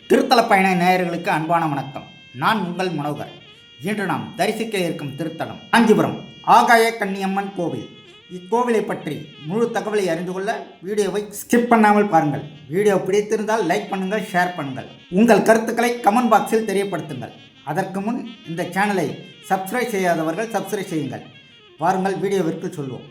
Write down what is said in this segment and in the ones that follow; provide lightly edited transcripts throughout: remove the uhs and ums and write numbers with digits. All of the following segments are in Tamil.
திருத்தல பயண நேயர்களுக்கு அன்பான வணக்கம். நான் உங்கள் மனோகர். இன்று நாம் தரிசிக்க இருக்கும் திருத்தலம் காஞ்சிபுரம் ஆகாய கன்னியம்மன் கோவில். இக்கோவிலை பற்றி முழு தகவலை அறிந்து கொள்ள வீடியோவை ஸ்கிப் பண்ணாமல் பாருங்கள். வீடியோ பிடித்திருந்தால் லைக் பண்ணுங்கள், ஷேர் பண்ணுங்கள். உங்கள் கருத்துக்களை கமெண்ட் பாக்ஸில் தெரியப்படுத்துங்கள். அதற்கு முன் இந்த சேனலை சப்ஸ்கிரைப் செய்யாதவர்கள் சப்ஸ்கிரைப் செய்யுங்கள். வாருங்கள் வீடியோவிற்கு சொல்வோம்.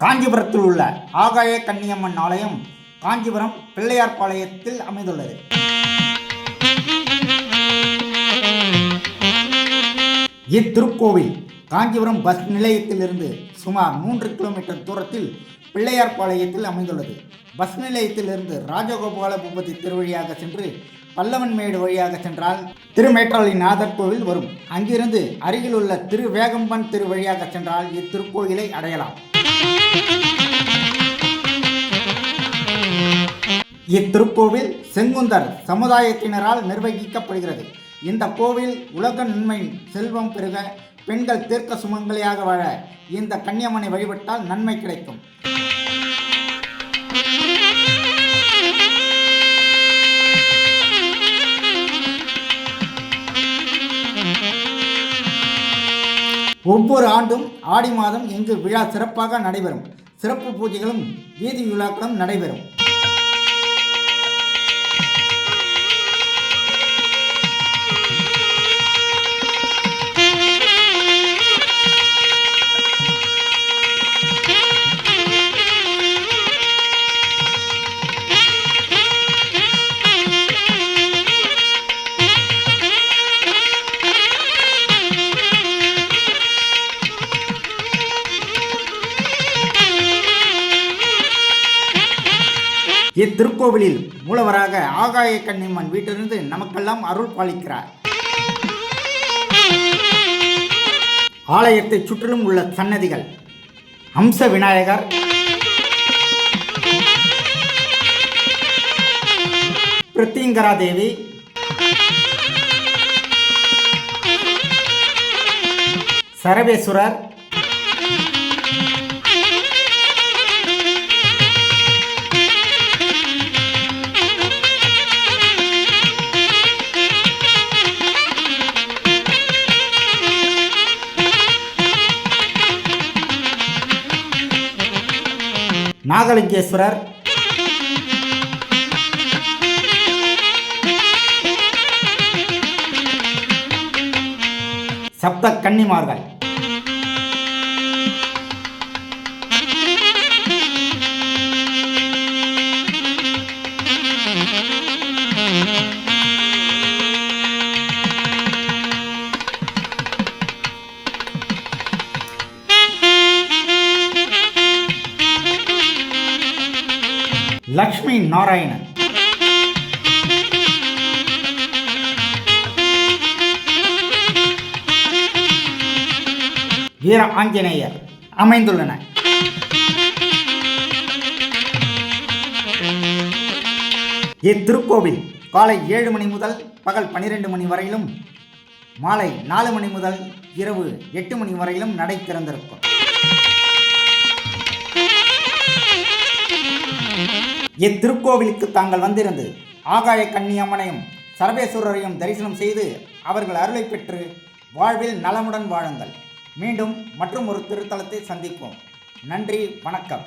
காஞ்சிபுரத்தில் உள்ள ஆகாய கன்னியம்மன் ஆலயம் காஞ்சிபுரம் பிள்ளையார்பாளையத்தில் அமைந்துள்ளது. இத்திருக்கோவில் காஞ்சிபுரம் பஸ் நிலையத்திலிருந்து சுமார் 3 கிலோமீட்டர் தூரத்தில் பிள்ளையார்பாளையத்தில் அமைந்துள்ளது. பஸ் நிலையத்திலிருந்து ராஜகோபால பூபதி திருவழியாக சென்று பல்லவன்மேடு வழியாக சென்றால் திருமேற்றாளிநாதர் கோவில் வரும். அங்கிருந்து அருகில் உள்ள திருவேகம்பன் திருவழியாக சென்றால் இத்திருக்கோயிலை அடையலாம். இத்திருக்கோவில் செங்குந்தர் சமுதாயத்தினரால் நிர்வகிக்கப்படுகிறது. இந்த கோவில் உலக நன்மை, செல்வம் பெருக, பெண்கள் தீர்க்க சுமங்கலியாக வாழ இந்த கன்னியம்மனை வழிபட்டால் நன்மை கிடைக்கும். ஒவ்வொரு ஆண்டும் ஆடி மாதம் இங்கு விழா சிறப்பாக நடைபெறும். சிறப்பு பூஜைகளும் வீதி விழாக்களும் நடைபெறும். இத்திருக்கோவிலில் மூலவராக ஆகாய கன்னியம்மன் வீட்டிலிருந்து நமக்கெல்லாம் அருள் பாலிக்கிறார். ஆலயத்தை சுற்றிலும் உள்ள சன்னதிகள் அம்ச விநாயகர், பிரித்திங்கரா தேவி, சரவேஸ்வரர், நாகலிங்கேஸ்வரர், சப்த கன்னிமார்கள், லக்ஷ்மி நாராயணன், வீர ஆஞ்சநேயர் அமைந்துள்ளன. இத்திருக்கோவில் காலை 7 மணி முதல் பகல் 12 மணி வரையிலும், மாலை 4 மணி முதல் இரவு 8 மணி வரையிலும் நடை திறந்திருக்கும். இத்திருக்கோவிலுக்கு தாங்கள் வந்திருந்து ஆகாய கன்னியம்மனையும் சரவேஸ்வரரையும் தரிசனம் செய்து அவர்கள் அருளை பெற்று வாழ்வில் நலமுடன் வாழுங்கள். மீண்டும் மற்றும் ஒரு திருத்தலத்தை சந்திப்போம். நன்றி, வணக்கம்.